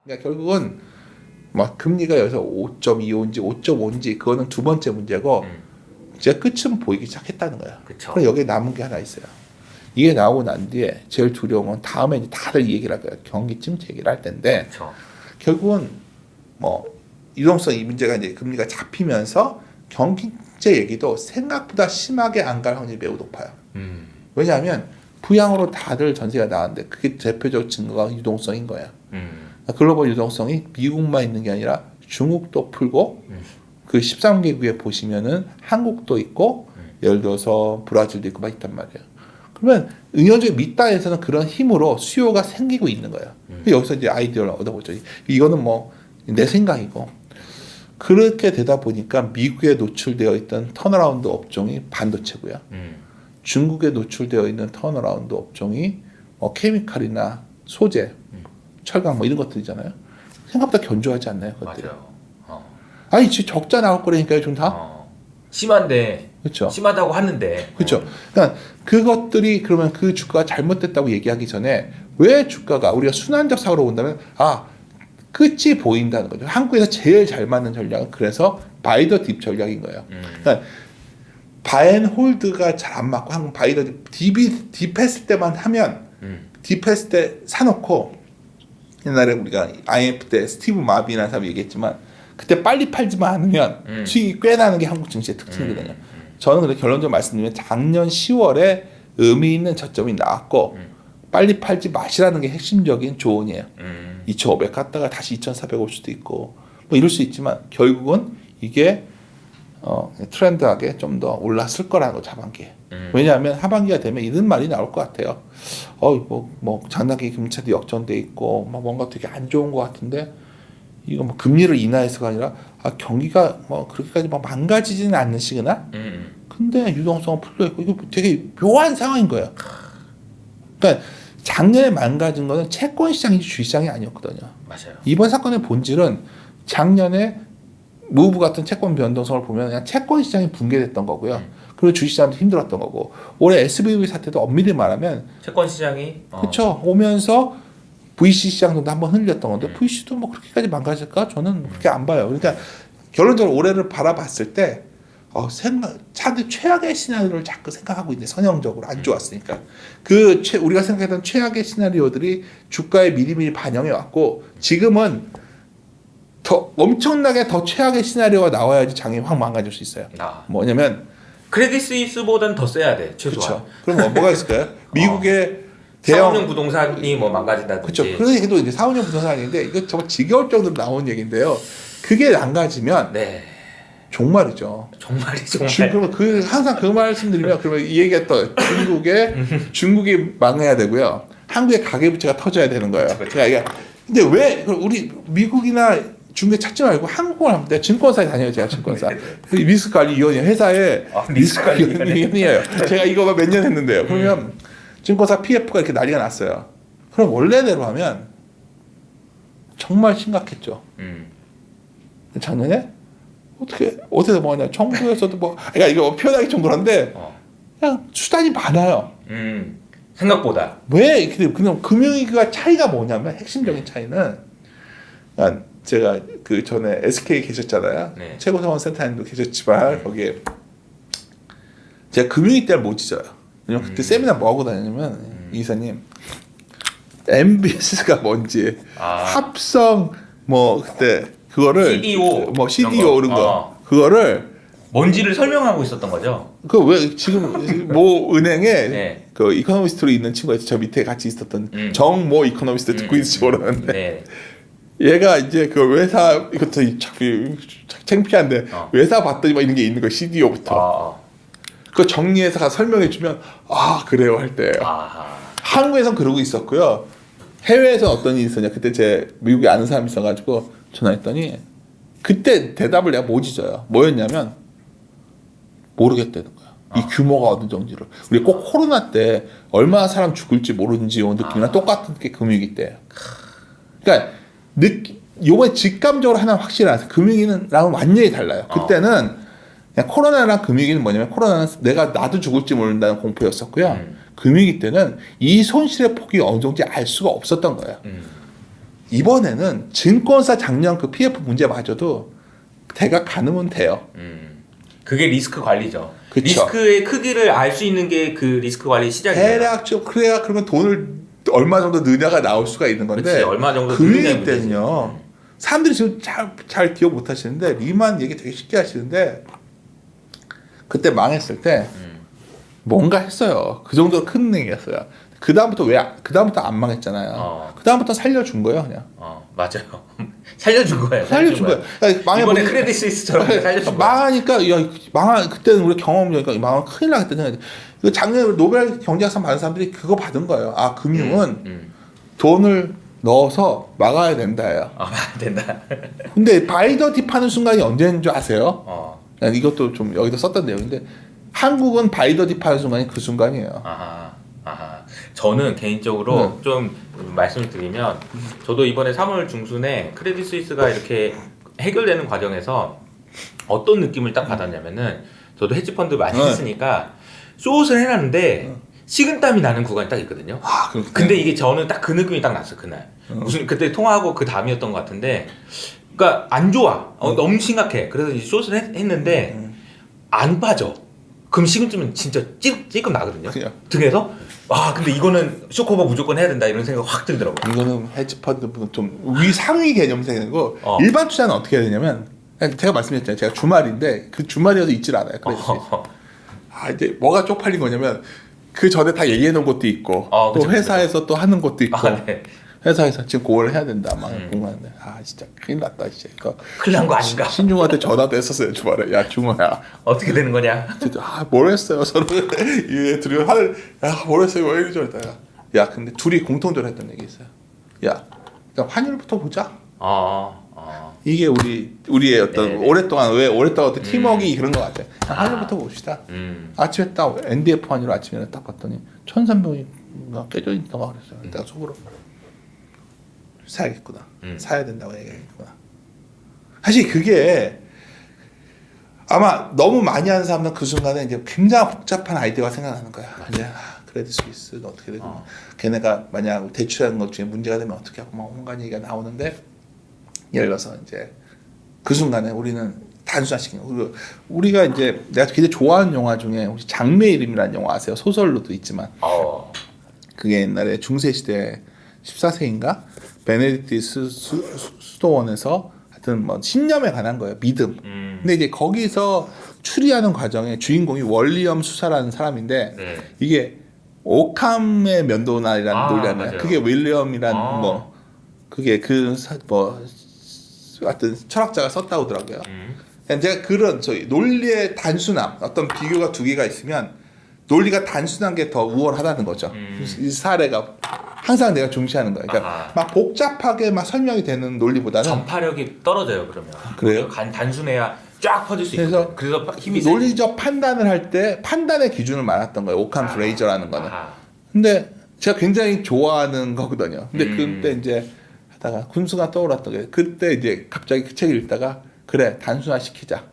그러니까 결국은 막 금리가 여기서 5.25인지 5.5인지 그거는 두 번째 문제고 이제 끝은 보이기 시작했다는 거야. 그쵸. 그럼 여기에 남은 게 하나 있어요. 이게 나오고 난 뒤에 제일 두려운 건 다음에 이제 다들 이 얘기를 할 거야. 경기 침체 얘기를 할 텐데 그쵸. 결국은 뭐 유동성 이 문제가 이제 금리가 잡히면서 경기체 얘기도 생각보다 심하게 안 갈 확률이 매우 높아요. 왜냐하면 부양으로 다들 전세가 나왔는데 그게 대표적 증거가 유동성인 거야. 글로벌 유동성이 미국만 있는 게 아니라 중국도 풀고 그 13개국에 보시면은 한국도 있고 예를 들어서 브라질도 있고 막 있단 말이에요. 그러면 은연중에 밑단에서는 그런 힘으로 수요가 생기고 있는 거예요. 여기서 이제 아이디어를 얻어보죠. 이거는 뭐 내 생각이고 그렇게 되다 보니까 미국에 노출되어 있던 턴어라운드 업종이 반도체고요. 중국에 노출되어 있는 턴어라운드 업종이 케미칼이나 소재, 철강 뭐 이런 것들이잖아요. 생각보다 견조하지 않나요? 그것들이? 맞아요. 아니 지금 적자 나올 거라니까요, 좀 다. 심한데 그렇죠. 심하다고 하는데 그렇죠. 그러니까 그것들이 그러면 그 주가가 잘못됐다고 얘기하기 전에 왜 주가가 우리가 순환적 사고로 본다면 끝이 보인다는 거죠. 한국에서 제일 잘 맞는 전략은 그래서 바이 더 딥 전략인 거예요. 그러니까 바앤홀드가 잘 안 맞고 한국 바이 더 딥했을 때만 하면 딥했을 때 사놓고 옛날에 우리가 IMF 때 스티브 마비라는 사람이 얘기했지만 그때 빨리 팔지만 않으면 수익이 꽤 나는 게 한국 증시의 특징이거든요. 저는 근데 결론적으로 말씀드리면 작년 10월에 의미 있는 저점이 나왔고 빨리 팔지 마시라는 게 핵심적인 조언이에요. 2,500 갔다가 다시 2,400 올 수도 있고 뭐 이럴 수 있지만 결국은 이게 트렌드하게 좀 더 올랐을 거라는 거 하반기에. 왜냐하면 하반기가 되면 이런 말이 나올 것 같아요. 뭐 장단기 금리차도 역전돼 있고 뭐 뭔가 되게 안 좋은 것 같은데 이거 뭐 금리를 인하해서가 아니라 경기가 뭐 그렇게까지 막 망가지지는 않는 시그널. 근데 유동성은 풀려 있고 이거 되게 묘한 상황인 거예요. 그러니까 작년에 망가진 거는 채권 시장이 주식시장이 아니었거든요. 맞아요. 이번 사건의 본질은 작년에 무브 같은 채권 변동성을 보면 그냥 채권 시장이 붕괴됐던 거고요. 그리고 주식시장도 힘들었던 거고 올해 SVB 사태도 엄밀히 말하면 채권 시장이 그렇죠. 오면서 VC 시장도 한번 흔들렸던 건데 VC도 뭐 그렇게까지 망가질까? 저는 그렇게 안 봐요. 그러니까 결론적으로 올해를 바라봤을 때 차라리 최악의 시나리오를 자꾸 생각하고 있는데 선형적으로 안 좋았으니까 우리가 생각했던 최악의 시나리오들이 주가에 미리미리 반영해 왔고 지금은 더 엄청나게 더 최악의 시나리오가 나와야지 장이 확 망가질 수 있어요. 뭐냐면 크레딧 스위스보다는 더 세야 돼 최소한. 그렇죠. 그럼 뭐가 있을까요? 미국의 대형 4, 5년 부동산이 뭐 망가진다든지. 그렇죠. 그래도 이제 4, 5년 부동산인데 이거 정말 지겨울 정도로 나온 얘기인데요. 그게 망가지면 네. 종말이죠. 정말이죠. 그러면 항상 그 말씀드리면 그러면 이 얘기가 또 중국이 망해야 되고요. 한국의 가계부채가 터져야 되는 거예요. 근데 왜 우리 미국이나 중국에 찾지 말고 한국을 하면 돼. 증권사에 다녀요. 제가 증권사. 리스크관리위원회 회사에 리스크관리위원회예요. 제가 이거 몇 년 했는데요. 그러면 증권사 PF가 이렇게 난리가 났어요. 그럼 원래대로 하면 정말 심각했죠. 작년에 어디서 뭐냐 정부에서도 그러니까 이거 표현하기 좀 그런데 그냥 수단이 많아요. 생각보다. 왜 그냥 금융위기가 차이가 뭐냐면 핵심적인 차이는 제가 그 전에 SK 계셨잖아요. 네. 최고상원센터님도 계셨지만 거기에 제가 금융위 때를 못 잊어요. 왜냐면 그때 세미나 뭐 하고 다녔냐면 이사님 MBS가 뭔지 합성 뭐 그때 그거를 CDO 뭐 CDO 이런 거 그거를 뭔지를 설명하고 있었던 거죠. 그 왜 지금 모 은행에 네. 그 이코노미스트로 있는 친구가 저 밑에 같이 있었던 정모 이코노미스트 듣고 있을지 모르는데 네. 얘가 이제 그 회사 이것도 창피한데 회사 봤더니 막 이런 게 있는 거 CDO부터 그 정리해서 가서 설명해 주면 그래요 할 때예요. 한국에선 그러고 있었고요. 해외에서 어떤 일이 있었냐 그때 제 미국에 아는 사람이 있어가지고 전화했더니 그때 대답을 내가 못 잊어요. 뭐였냐면 모르겠다는 거야. 이 규모가 어느 정도를. 우리 꼭 코로나 때 얼마나 사람 죽을지 모르는지 요 느낌이랑 똑같은 게 금융위기 때예요. 그러니까 요번에 직감적으로 하나 확실한 금융위기는 완전히 달라요. 그때는 그냥 코로나랑 금융위기는 뭐냐면 코로나는 나도 죽을지 모른다는 공포였었고요. 금융위기 때는 이 손실의 폭이 어느 정도인지 알 수가 없었던 거예요. 이번에는 증권사 작년 그 PF 문제마저도 대각 가능은 돼요. 그게 리스크 관리죠. 그쵸. 리스크의 크기를 알 수 있는 게 그 리스크 관리 시작이에요. 대략적 그래야 그러면 돈을 얼마 정도 넣냐가 나올 수가 있는 건데 그치, 얼마 정도 금리 넣느냐의 때는요. 사람들이 지금 잘 기억 못 하시는데 리만 얘기 되게 쉽게 하시는데 그때 망했을 때 뭔가 했어요. 그 정도로 큰 은행이었어요. 그다음부터 안 망했잖아요. 그다음부터 살려준 거예요, 그냥. 맞아요. 살려준 거예요. 살려준 거예요. 그러니까 이번에 크레딧 스위스처럼 살려준 거예요. 망하니까 그때는 우리 경험이니까 망하면 큰일 나겠다 생각했는데 그 작년에 노벨 경제학상 받은 사람들이 그거 받은 거예요. 아, 금융은 돈을 넣어서 막아야 된다예요. 된다. 근데 바이더 딥하는 순간이 언제인 줄 아세요? 이것도 좀 여기다 썼던 내용인데 한국은 바이더 딥하는 순간이 그 순간이에요. 저는 개인적으로 좀 말씀을 드리면 저도 이번에 3월 중순에 크레딧 스위스가 이렇게 해결되는 과정에서 어떤 느낌을 딱 받았냐면은 저도 헤지펀드 많이 했으니까 숏을 해놨는데 식은땀이 나는 구간이 딱 있거든요. 근데 이게 저는 딱 그 느낌이 딱 났어 그날. 무슨 그때 통화하고 그 다음이었던 것 같은데, 그러니까 안 좋아. 너무 심각해. 그래서 이제 숏을 했는데 안 빠져. 그럼 식은땀은 진짜 찔끔 나거든요. 등에서. 근데 이거는 쇼커버 무조건 해야 된다 이런 생각 확 들더라고요. 이거는 헤지펀드 좀 위상위 개념 생기고 일반 투자는 어떻게 해야 되냐면 제가 말씀드렸잖아요. 제가 주말인데 그 주말이어도 있질 않아요. 그래서 이제 뭐가 쪽팔린 거냐면 그 전에 다 얘기해 놓은 것도 있고 또 회사에서 또 하는 것도 있고 네. 회사에서 지금 그걸 해야 된다 막 공부하는데 진짜 큰일 났다 진짜. 그러니까 큰일 난 거 아닌가? 신중한테 전화도 했었어요 주말에. 야 중호야 어떻게 되는 거냐? 뭘 했어요 서로 이게 둘이 뭘 했어요 왜 이러죠 이러다가 야 근데 둘이 공통적으로 했던 얘기 있어요. 야 일단 환율부터 보자. 이게 우리의 어떤 오랫동안 어떤 팀워크가 그런 것 같아요. 환율부터 봅시다. 아침에 딱 NDF 환율 아침에 딱 봤더니 1,300원인가 깨져 있다가 그랬어요. 내가 속으로 사야겠구나. 사야 된다고 얘기했구나. 사실 그게 아마 너무 많이 하는 사람은 그 순간에 이제 굉장히 복잡한 아이디어가 생각나는 거야. 이제 크레딧 스위스 어떻게 되고 걔네가 만약 대출하는 것 중에 문제가 되면 어떻게 하고 막 온갖 얘기가 나오는데 예를 들어서 이제 그 순간에 우리는 단순화시키는 거. 우리가 이제 내가 굉장히 좋아하는 영화 중에 혹시 장래 이름이라는 영화 아세요? 소설로도 있지만 그게 옛날에 중세 시대 14세인가 베네딕트 수도원에서 하여튼 뭐 신념에 관한 거예요. 믿음. 근데 이제 거기서 추리하는 과정에 주인공이 월리엄 수사라는 사람인데 이게 오캄의 면도날이라는 논리잖아요. 그게 윌리엄이라는 뭐 그게 하여튼 철학자가 썼다고 하더라고요. 제가 그런 논리의 단순함, 어떤 비교가 두 개가 있으면 논리가 단순한 게 더 우월하다는 거죠. 이 사례가 항상 내가 중시하는 거예요. 그러니까 막 복잡하게 막 설명이 되는 논리보다는 전파력이 떨어져요. 그러면 그래요? 단순해야 쫙 퍼질 수 있고 그래서 힘이 논리적 판단을 할 때 판단의 기준을 말했던 거예요. 오캄 프레이저라는 거는. 근데 제가 굉장히 좋아하는 거거든요. 근데 그때 이제 하다가 군수가 떠올랐던 게 그때 이제 갑자기 그 책을 읽다가 그래 단순화 시키자.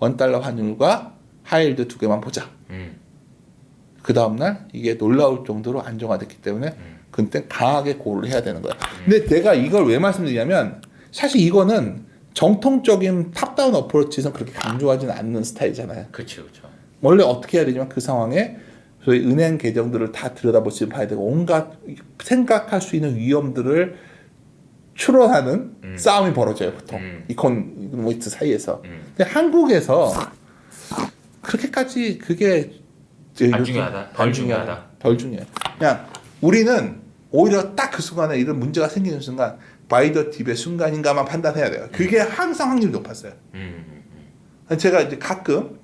$1 환율과 하이힐드 두 개만 보자. 그 다음날 이게 놀라울 정도로 안정화됐기 때문에 그때 강하게 고를 해야 되는 거야. 근데 내가 이걸 왜 말씀드리냐면 사실 이거는 정통적인 탑다운 어프로치에서 그렇게 강조하지는 않는 스타일이잖아요. 그렇죠. 원래 어떻게 해야 되냐면 그 상황에 저희 은행 계정들을 다 들여다보시면 봐야 되고 온갖 생각할 수 있는 위험들을 추론하는 싸움이 벌어져요 보통 이코노미스트 사이에서. 근데 한국에서 그렇게까지 그게 안 중요하다. 덜 중요해요. 그냥 우리는 오히려 딱 그 순간에 이런 문제가 생기는 순간 바이더 딥의 순간인가만 판단해야 돼요. 그게 항상 확률이 높았어요. 제가 이제 가끔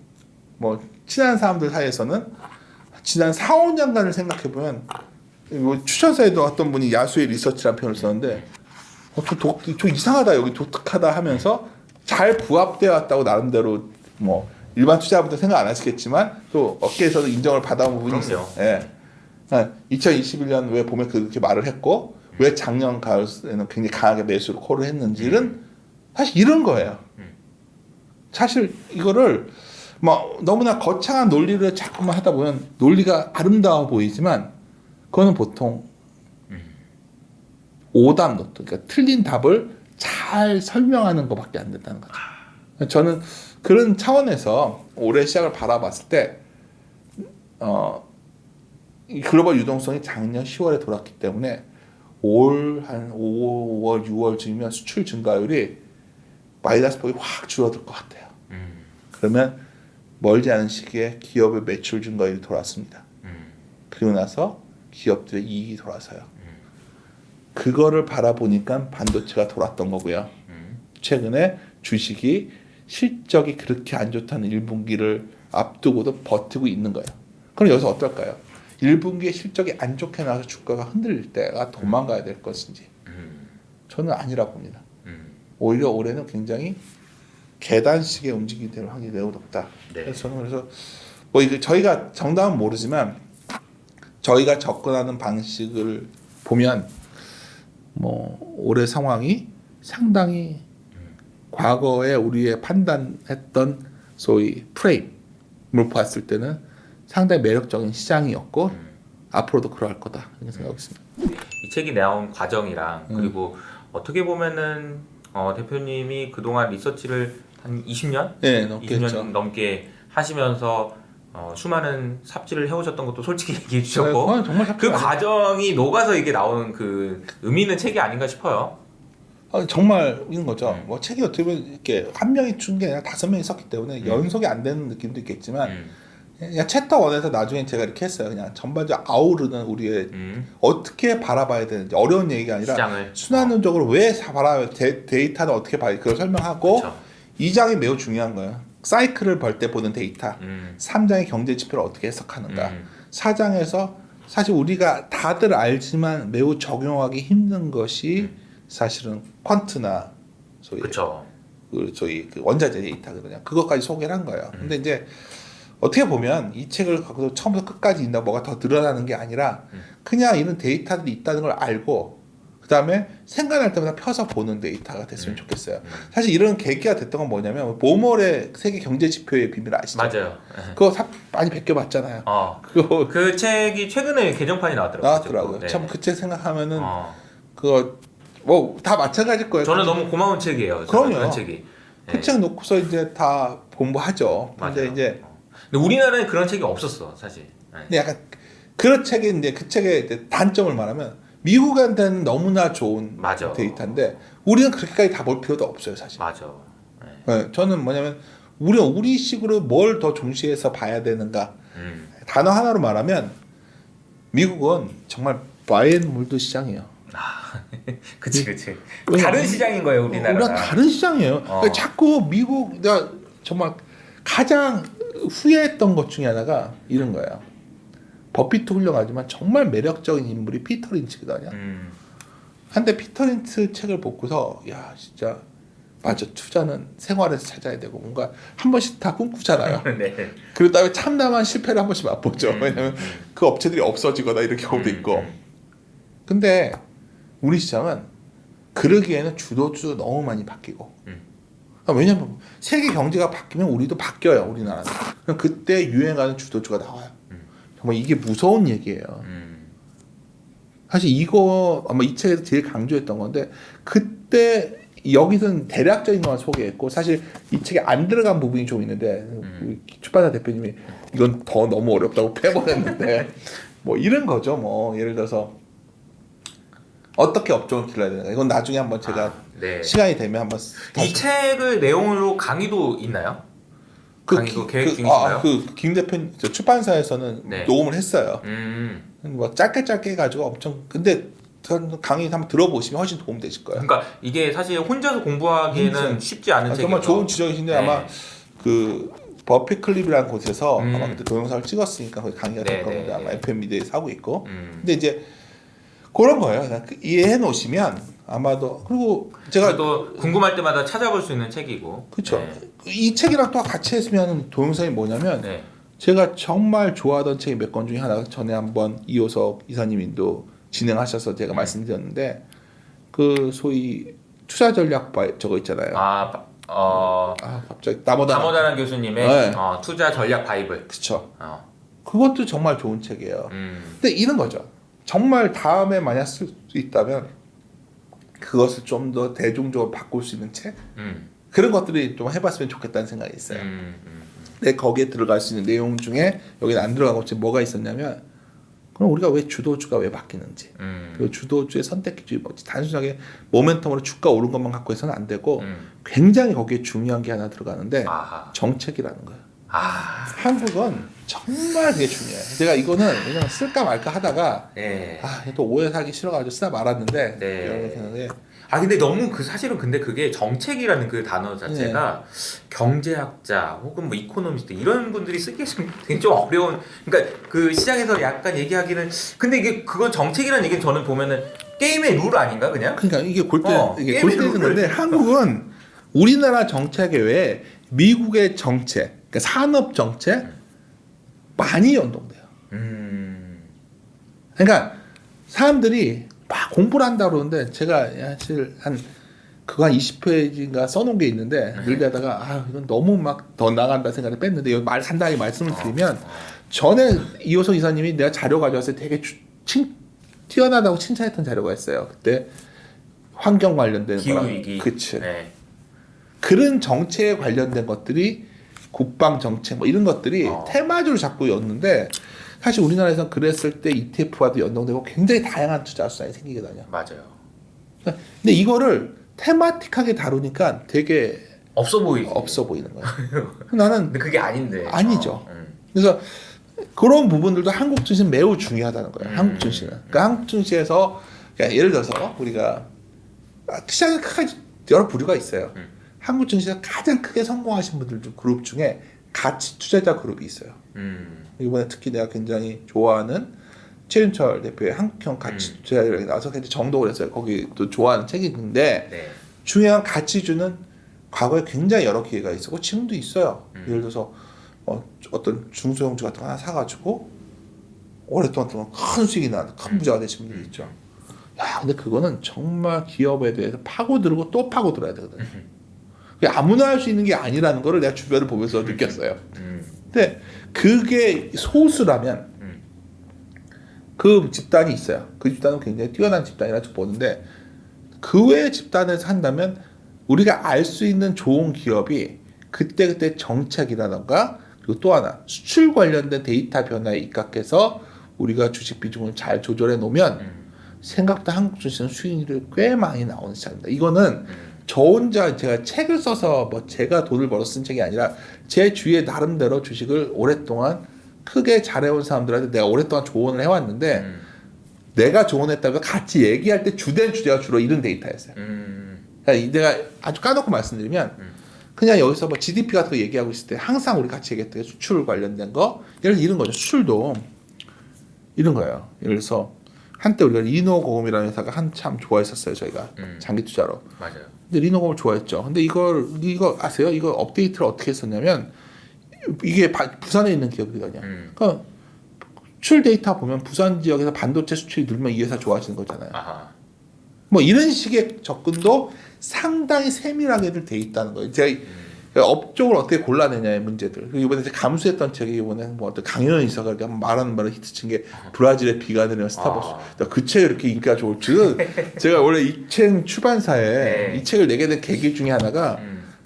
뭐 친한 사람들 사이에서는 지난 4, 5년간을 생각해 보면 뭐 추천서에도 어떤 분이 야수의 리서치라는 표현을 썼는데 좀 이상하다 여기 독특하다 하면서 잘 부합되어 왔다고 나름대로 뭐 일반 투자분들 생각 안 하시겠지만 또 업계에서도 인정을 받아온 부분이 있어요. 예. 2021년 왜 봄에 그렇게 말을 했고 왜 작년 가을에는 굉장히 강하게 매수를 콜을 했는지는 사실 이런 거예요. 사실 이거를 뭐 너무나 거창한 논리를 자꾸만 하다 보면 논리가 아름다워 보이지만 그거는 보통 오답 노트, 그러니까 틀린 답을 잘 설명하는 것밖에 안 된다는 거죠. 저는 그런 차원에서 올해 시작을 바라봤을 때 이 글로벌 유동성이 작년 10월에 돌았기 때문에 올 한 5월, 6월쯤이면 수출 증가율이 마이너스 폭이 확 줄어들 것 같아요. 그러면 멀지 않은 시기에 기업의 매출 증가율이 돌았습니다. 그리고 나서 기업들의 이익이 돌아서요. 그거를 바라보니까 반도체가 돌았던 거고요. 최근에 주식이 실적이 그렇게 안 좋다는 1분기를 앞두고도 버티고 있는 거예요. 그럼 여기서 어떨까요? 1분기에 실적이 안 좋게 나와서 주가가 흔들릴 때가 도망가야 될 것인지 저는 아니라 봅니다. 오히려 올해는 굉장히 계단식의 움직임이 될 확률이 매우 높다. 네. 그래서 저는 뭐 이게 저희가 정답은 모르지만 저희가 접근하는 방식을 보면 뭐 올해 상황이 상당히 과거에 우리의 판단했던 소위 프레임을 봤을 때는 상당히 매력적인 시장이었고 앞으로도 그러할 거다 이렇게 생각하고 있습니다. 이 책이 나온 과정이랑 그리고 어떻게 보면은 대표님이 그동안 리서치를 한 20년? 네, 넘게 20년 했죠. 넘게 하시면서 수많은 삽질을 해오셨던 것도 솔직히 얘기해 주셨고 네, 정말 그 삽질 아니에요. 과정이 녹아서 이게 나오는 그 의미 있는 책이 아닌가 싶어요. 정말 이런 거죠. 뭐 책이 어떻게 보면 이렇게 한 명이 준 게 아니라 5명이 썼기 때문에 연속이 안 되는 느낌도 있겠지만 그냥 챕터 1에서 나중에 제가 이렇게 했어요. 그냥 전반적으로 아우르는 우리의 어떻게 바라봐야 되는지 어려운 얘기가 아니라 시장을 순환적으로 왜 바라봐야 데이터는 어떻게 봐야 그걸 설명하고 그쵸. 2장이 매우 중요한 거예요. 사이클을 볼 때 보는 데이터 3장의 경제 지표를 어떻게 해석하는가 4장에서 사실 우리가 다들 알지만 매우 적용하기 힘든 것이 사실은 퀀트나 소위 그쵸. 저희 그 원자재 데이터거든요. 그것까지 소개를 한 거예요. 근데 이제 어떻게 보면 이 책을 갖고 처음부터 끝까지 읽다 뭐가 더 늘어나는 게 아니라 그냥 이런 데이터들이 있다는 걸 알고 그 다음에 생각날 때마다 펴서 보는 데이터가 됐으면 좋겠어요. 사실 이런 계기가 됐던 건 뭐냐면 모몰의 세계 경제 지표의 비밀 아시죠? 맞아요. 그거 많이 베껴봤잖아요. 그거 그 책이 최근에 개정판이 나왔더라고요. 나왔더라고요. 네. 참 그 책 생각하면은 그거 뭐 다 마찬가지일 거예요. 저는 너무 고마운 책이에요. 그럼요. 그런 책이. 그 책 놓고서 이제 다 공부하죠. 근데 맞아요. 이제 근데 우리나라에 그런 책이 없었어, 사실. 네. 근데 약간 그런 책이 이제 그 책의 이제 단점을 말하면 미국한테는 너무나 좋은 맞아. 데이터인데 우리는 그렇게까지 다 볼 필요도 없어요, 사실. 맞아. 네. 네, 저는 뭐냐면 우리식으로 뭘 더 중시해서 봐야 되는가. 단어 하나로 말하면 미국은 정말 바이앤몰드 시장이에요. 그치. 왜냐면 다른 시장인 거예요, 우리나라가. 우리가 다른 시장이에요. 그러니까 자꾸 미국 내가 정말 가장 후회했던 것 중에 하나가 이런 거예요. 버핏도 훌륭하지만 정말 매력적인 인물이 피터 린치거든요. 한데 피터 린치 책을 보고서 야 진짜 맞아 투자는 생활에서 찾아야 되고 뭔가 한 번씩 다 꿈꾸잖아요. 네. 그리고 다음에 참담한 실패를 한 번씩 맛보죠. 왜냐면 그 업체들이 없어지거나 이런 경우도 있고. 근데 우리 시장은 그러기에는 주도주 너무 많이 바뀌고. 왜냐면 세계 경제가 바뀌면 우리도 바뀌어요. 우리나라는. 그럼 그때 유행하는 주도주가 나와요. 정말 이게 무서운 얘기예요. 사실 이거 아마 이 책에서 제일 강조했던 건데 그때 여기서는 대략적인 것만 소개했고 사실 이 책에 안 들어간 부분이 좀 있는데 우리 출판사 대표님이 이건 더 너무 어렵다고 패버렸는데 뭐 이런 거죠. 뭐 예를 들어서 어떻게 업종을 길러야 되는가 이건 나중에 한번 제가 네. 시간이 되면 한번 이 책을 내용으로 강의도 있나요? 강의도 계획 중이신가요? 김 대표 출판사에서는 네. 녹음을 했어요. 뭐 짧게 해가지고 엄청 근데 강의 한번 들어보시면 훨씬 도움 되실 거예요. 그러니까 이게 사실 혼자서 공부하기에는 쉽지 않은 책이죠. 정말 좋은 지적이신데 네. 아마 그 버피 클립이라는 곳에서 아마 그때 동영상을 찍었으니까 거기 강의가 될 네, 겁니다. 네, 아마 네. FM 미디어에서 하고 있고. 근데 이제 그런 거예요. 그냥 이해해 놓으시면 아마도 그리고 제가 또 궁금할 때마다 찾아볼 수 있는 책이고. 그렇죠. 네. 이 책이랑 또 같이 했으면 동영상이 뭐냐면 네. 제가 정말 좋아하던 책이 몇 권 중에 하나가 전에 한번 이호섭 이사님도 진행하셔서 제가 말씀드렸는데 그 소위 투자 전략 저거 있잖아요. 갑자기 다모다란 교수님의 네. 투자 전략 바이블. 그렇죠. 그것도 정말 좋은 책이에요. 근데 이런 거죠. 정말 다음에 만약 쓸 수 있다면 그것을 좀 더 대중적으로 바꿀 수 있는 책 음. 그런 것들이 좀 해봤으면 좋겠다는 생각이 있어요. 근데 거기에 들어갈 수 있는 내용 중에 여기는 안 들어가고 지금 뭐가 있었냐면 그럼 우리가 왜 주도주가 왜 바뀌는지 그리고 주도주의 선택 기준이 뭐지 단순하게 모멘텀으로 주가 오른 것만 갖고 해서는 안 되고 굉장히 거기에 중요한 게 하나 들어가는데 아하. 정책이라는 거예요. 아. 한국은 정말 되게 중요해요. 제가 이거는 그냥 쓸까 말까 하다가 네. 또 오해 사기 싫어가지고 쓰다 말았는데 네. 이렇게 했는데 아 근데 너무 사실은 근데 그게 정책이라는 그 단어 자체가 경제학자 혹은 뭐 이코노미스트 이런 분들이 쓰기 되게 좀 어려운 그러니까 그 시장에서 약간 얘기하기는 근데 이게 그건 정책이라는 얘기는 저는 보면은 게임의 룰 아닌가 그냥? 그러니까 이게 게임의 골 때리는 건데 한국은 우리나라 정책 외에 미국의 정책, 그러니까 산업 정책 많이 연동돼요. 그러니까 사람들이 막 공부를 한다 그러는데 제가 사실 그거 한 20페이지인가 써놓은 게 있는데 늘 가다가 이건 너무 막 더 나간다 생각을 뺐는데 여기 간단히 말씀을 드리면 전에 이호성 이사님이 내가 자료 가져왔을 때 되게 뛰어나다고 칭찬했던 자료가 있어요. 그때 환경 관련된 기후위기. 그치. 네. 그런 정책에 관련된 것들이 국방 정책 뭐 이런 것들이 테마주를 잡고 였는데 사실 우리나라에서 그랬을 때 ETF와도 연동되고 굉장히 다양한 투자 수단이 생기거든요. 맞아요. 근데 이거를 테마틱하게 다루니까 되게 없어 보이지. 없어 보이는 거예요. 나는 근데 그게 아닌데. 아니죠. 그래서 그런 부분들도 한국 증시는 매우 중요하다는 거예요. 한국 증시는. 그러니까 한국 증시에서 그러니까 예를 들어서 우리가 시장에 크게 여러 부류가 있어요. 한국 증시에서 가장 크게 성공하신 분들 그룹 중에 가치 투자자 그룹이 있어요. 이번에 특히 내가 굉장히 좋아하는 최윤철 대표의 한국형 가치 투자에 나와서 굉장히 정독을 했어요. 거기도 좋아하는 책이 있는데 네. 중요한 가치주는 과거에 굉장히 여러 기회가 있었고 지금도 있어요. 예를 들어서 어떤 중소형주 같은 거 하나 사가지고 오랫동안 동안 큰 수익이 나는 큰 부자가 되신 분들이 있죠. 야, 근데 그거는 정말 기업에 대해서 파고들고 또 파고들어야 되거든요. 그게 아무나 할 수 있는 게 아니라는 거를 내가 주변을 보면서 느꼈어요. 근데 그게 소수라면 그 집단이 있어요. 그 집단은 굉장히 뛰어난 집단이라고 보는데 그 외의 집단에서 한다면 우리가 알 수 있는 좋은 기업이 그때그때 정책이라던가 그리고 또 하나 수출 관련된 데이터 변화에 입각해서 우리가 주식 비중을 잘 조절해 놓으면 생각보다 한국 주식은 수익률이 꽤 많이 나오는 시장입니다. 이거는 저 혼자 제가 책을 써서 뭐 제가 돈을 벌어 쓴 책이 아니라 제 주위에 나름대로 주식을 오랫동안 크게 잘해온 사람들한테 내가 오랫동안 조언을 해왔는데 내가 조언했다고 같이 얘기할 때 주된 주제가 주로 이런 데이터였어요. 그러니까 내가 아주 까놓고 말씀드리면 그냥 여기서 뭐 GDP 같은 거 얘기하고 있을 때 항상 우리 같이 얘기했던 게 수출 관련된 거 예를 들어 이런 거죠. 수출도 이런 거예요. 예를 들어서 한때 우리가 리노공업이라는 회사가 한참 좋아했었어요. 저희가 장기 투자로. 맞아요. 근데 리노공업을 좋아했죠. 근데 이거 아세요? 이거 업데이트를 어떻게 했었냐면 이게 부산에 있는 기업이거든요. 그러니까 수출 데이터 보면 부산 지역에서 반도체 수출이 늘면 이 회사 좋아지는 거잖아요. 아하. 뭐 이런 식의 접근도 상당히 세밀하게들 돼 있다는 거예요. 제가 업종을 어떻게 골라내냐의 문제들. 그리고 이번에 감수했던 책이 이번에 뭐 어떤 강연이 있어가지고 말하는 말을 히트친 게 브라질의 비가 내리는 스타벅스. 그 책이 이렇게 인기가 좋을 줄은 제가 원래 이 책 출판사에 이 책을 내게 된 계기 중에 하나가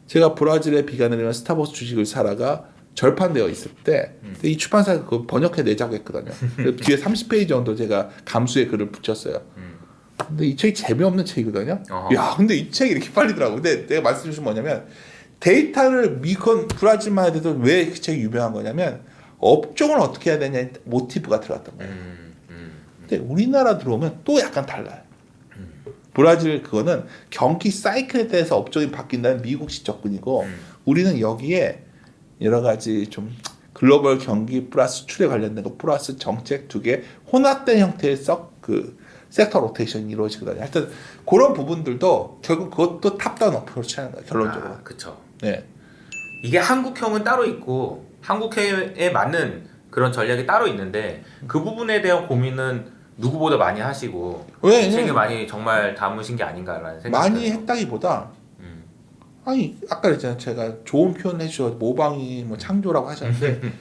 제가 브라질의 비가 내리는 스타벅스 주식을 사라가 절판되어 있을 때 이 출판사가 그거 번역해 내자고 했거든요. 뒤에 30페이지 정도 제가 감수의 글을 붙였어요. 근데 이 책이 재미없는 책이거든요. 야, 근데 이 책이 이렇게 팔리더라고. 근데 내가 말씀드린 건 뭐냐면 데이터를 미컨 브라질만 해도 왜 그 책이 유명한 거냐면 업종을 어떻게 해야 되냐 모티브가 들어갔던 거예요. 근데 우리나라 들어오면 또 약간 달라요. 브라질 그거는 경기 사이클에 대해서 업종이 바뀐다는 미국식 접근이고 우리는 여기에 여러 가지 좀 글로벌 경기 플러스 수출에 관련된 거 플러스 정책 두 개 혼합된 형태의 그 섹터 로테이션이 이루어지거든요. 하여튼 그런 부분들도 결국 그것도 탑다운 어프로치 하는 거예요. 결론적으로. 그렇죠. 네. 이게 한국형은 따로 있고 한국형에 맞는 그런 전략이 따로 있는데 그 부분에 대한 고민은 누구보다 많이 하시고 책을 많이 정말 담으신 게 아닌가라는 생각이 많이 했다기보다 아니 아까 그랬잖아요. 제가 좋은 표현 해주셔서 모방이 뭐 창조라고 하셨는데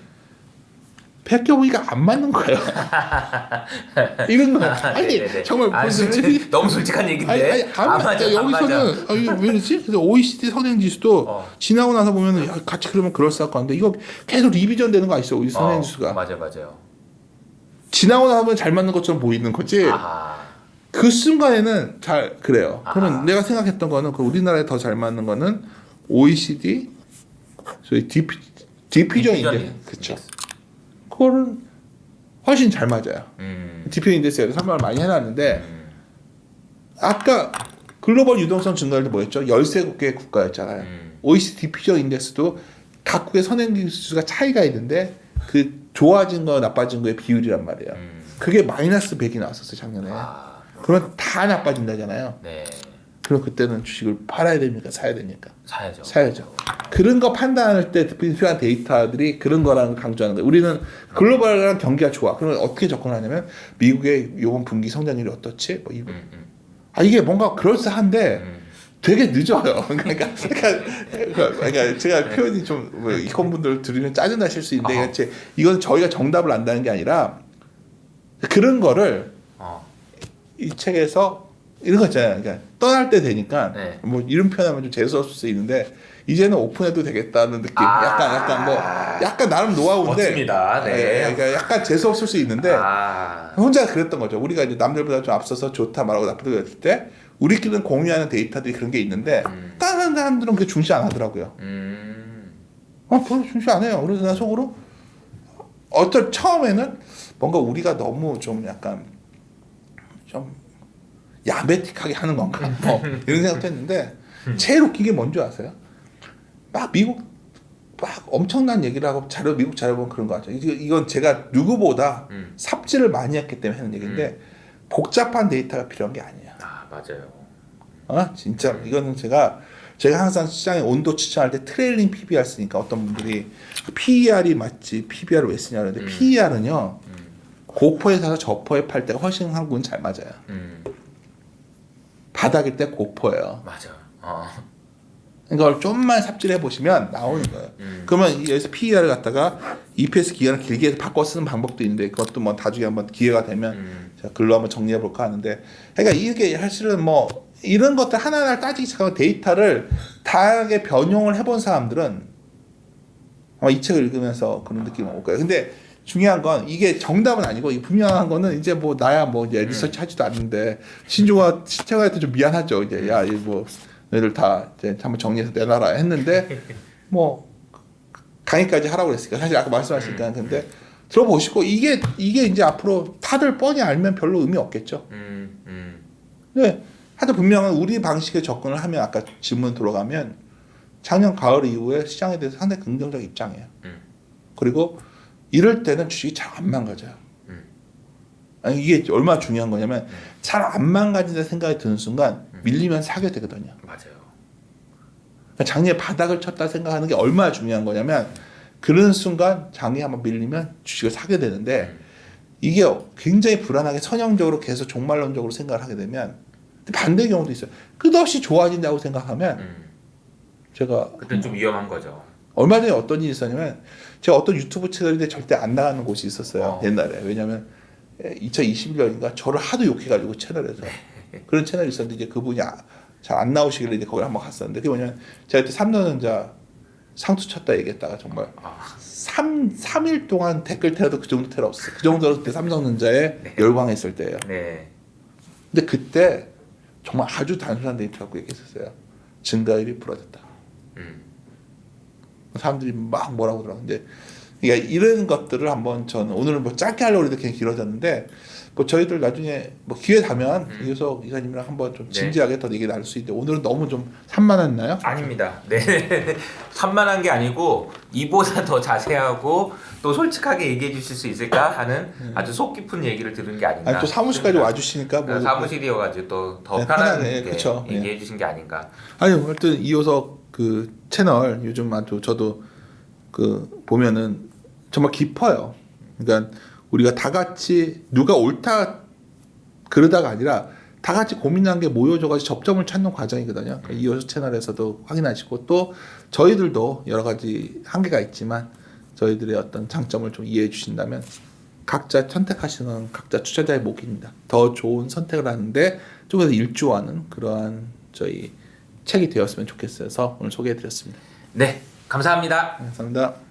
벗겨보니까 안 맞는 거예요. 이런 거 아니 네네네. 정말 너무 솔직한 얘기인데. 안 맞아. 여기서는 이게 왜 이러지? 그래서 OECD 선행 지수도 지나고 나서 보면은 야, 같이 그러면 그럴싸할 것 같은데 이거 계속 리비전 되는 거 아시죠? OECD 선행 지수가 맞아요. 지나고 나면 잘 맞는 것처럼 보이는 거지. 그 순간에는 잘 그래요. 그러면 내가 생각했던 거는 그 우리나라에 더 잘 맞는 거는 OECD 소위 디퓨전 인덱스 그렇죠. 그거는 훨씬 잘 맞아요. 디퓨전 인덱스에도 설명을 많이 해놨는데 아까 글로벌 유동성 증가할 때 뭐였죠? 13개의 국가였잖아요. OECD 디퓨전 인덱스도 각국의 선행지수가 차이가 있는데 그 좋아진 거 나빠진 거의 비율이란 말이에요. 그게 마이너스 100이 나왔었어요 작년에. 그러면 다 나빠진다잖아요. 네. 그럼 그때는 주식을 팔아야 됩니까? 사야 됩니까? 사야죠. 사야죠. 그런 거 판단할 때 필요한 데이터들이 그런 거라는 걸 강조하는 거예요. 우리는 글로벌한 경기가 좋아. 그러면 어떻게 접근하냐면 미국의 이번 분기 성장률이 어떻지? 뭐 이거. 이게 뭔가 그럴싸한데 되게 늦어요. 그러니까 제가 표현이 좀 뭐 이건 분들 들으면 짜증 나실 수 있는데 이건 저희가 정답을 안다는 게 아니라 그런 거를 이 책에서 이런 거 있잖아요. 그러니까 떠날 때 되니까 뭐 이런 표현하면 좀 재수 없을 수 있는데 이제는 오픈해도 되겠다는 느낌. 약간 나름 노하우인데. 멋집니다. 네. 그러니까 약간 재수 없을 수 있는데 혼자 그랬던 거죠. 우리가 이제 남들보다 좀 앞서서 좋다 말하고 나쁘다 그랬을 때 우리끼리는 공유하는 데이터들이 그런 게 있는데 다른 사람들은 그게 중시 안 하더라고요. 별로 중시 안 해요. 그래서 나 속으로 처음에는 뭔가 우리가 너무 좀 약간 좀 야매틱하게 하는 건가 이런 생각도 했는데 제일 웃긴 게 뭔지 아세요? 막 미국 막 엄청난 얘기를 하고 미국 자료 보면 그런 거 같죠. 이건 제가 누구보다 삽질을 많이 했기 때문에 하는 얘기인데 복잡한 데이터가 필요한 게 아니야. 맞아요. 진짜 이거는 제가 항상 시장의 온도 측정할 때 트레일링 PBR 쓰니까 어떤 분들이 PER이 맞지 PBR을 왜 쓰냐 그러는데 PER은요 고퍼에 사서 저퍼에 팔 때가 훨씬 한국은 잘 맞아요. 바닥일 때 고퍼예요. 맞아. 이걸 좀만 삽질해 보시면 나오는 거예요. 그러면 여기서 PER을 갖다가 EPS 기간을 길게 바꿔 쓰는 방법도 있는데 그것도 뭐 나중에 한번 기회가 되면 제가 글로 한번 정리해 볼까 하는데 그러니까 이게 사실은 뭐 이런 것들 하나하나 따지기 시작하면 데이터를 다양하게 변용을 해본 사람들은 아마 이 책을 읽으면서 그런 느낌이 올 거예요. 근데 중요한 건 이게 정답은 아니고 이 분명한 거는 이제 뭐 나야 뭐 이제 리서치 하지도 않는데 신조가 시청자한테 좀 미안하죠. 이제 야 이 뭐 너희들 다 이제 한번 정리해서 내놔라 했는데 뭐 강의까지 하라고 그랬으니까 사실 아까 말씀하시니까 근데 들어보시고 이게 이제 앞으로 다들 뻔히 알면 별로 의미 없겠죠. 네. 하여튼 분명한 우리 방식의 접근을 하면 아까 질문 돌아가면 작년 가을 이후에 시장에 대해서 상당히 긍정적 입장이에요. 그리고 이럴 때는 주식이 잘 안 망가져요. 아니, 이게 얼마나 중요한 거냐면 잘 안 망가진다 생각이 드는 순간 밀리면 사게 되거든요. 맞아요. 장에 바닥을 쳤다 생각하는 게 얼마나 중요한 거냐면 그런 순간 장이 한번 밀리면 주식을 사게 되는데 이게 굉장히 불안하게 선형적으로 계속 종말론적으로 생각을 하게 되면 반대의 경우도 있어요. 끝없이 좋아진다고 생각하면 제가 그때 좀 위험한 거죠. 얼마 전에 어떤 일이 있었냐면 제가 어떤 유튜브 채널인데 절대 안 나가는 곳이 있었어요. 옛날에. 왜냐면 2021년인가 저를 하도 욕해가지고 채널에서 그런 채널이 있었는데 이제 그분이 잘 안 나오시길래 이제 거기 한번 갔었는데 그게 뭐냐면 제가 그때 삼성전자 상투 쳤다 얘기했다가 정말 3일 동안 댓글 테러도 그 정도 테러 없었어요. 그 정도로 그때 삼성전자에 열광했을 때예요. 근데 그때 정말 아주 단순한 데이터 갖고 얘기했었어요. 증가율이 불어졌다. 사람들이 막 뭐라고 그러더라고요. 근데 그러니까 이런 것들을 한번 저는 오늘은 뭐 짧게 하려고 해도 그냥 길어졌는데 뭐 저희들 나중에 뭐 기회 되면 이효석 이사님이랑 한번 좀 진지하게 더 얘기 나눌 수 있는데 오늘은 너무 좀 산만했나요? 아닙니다. 네. 산만한 게 아니고 이보다 더 자세하고 또 솔직하게 얘기해 주실 수 있을까 하는 아주 속 깊은 얘기를 들은 게 아닌가. 아니 또 사무실까지 와주시니까 뭐 사무실이어가지고 또 더 네, 편하게 그쵸. 얘기해 주신 게 아닌가. 아니 하여튼 이효석 그 채널 요즘 아주 저도 그 보면은 정말 깊어요. 그러니까 우리가 다 같이 누가 옳다 그러다가 아니라 다 같이 고민한 게 모여져가지고 접점을 찾는 과정이거든요. 그러니까 이효석 채널에서도 확인하시고 또 저희들도 여러 가지 한계가 있지만 저희들의 어떤 장점을 좀 이해해 주신다면 각자 선택하시는 각자 투자자의 몫입니다. 더 좋은 선택을 하는데 좀 더 일조하는 그러한 저희 책이 되었으면 좋겠어서 오늘 소개해 드렸습니다. 네, 감사합니다. 감사합니다.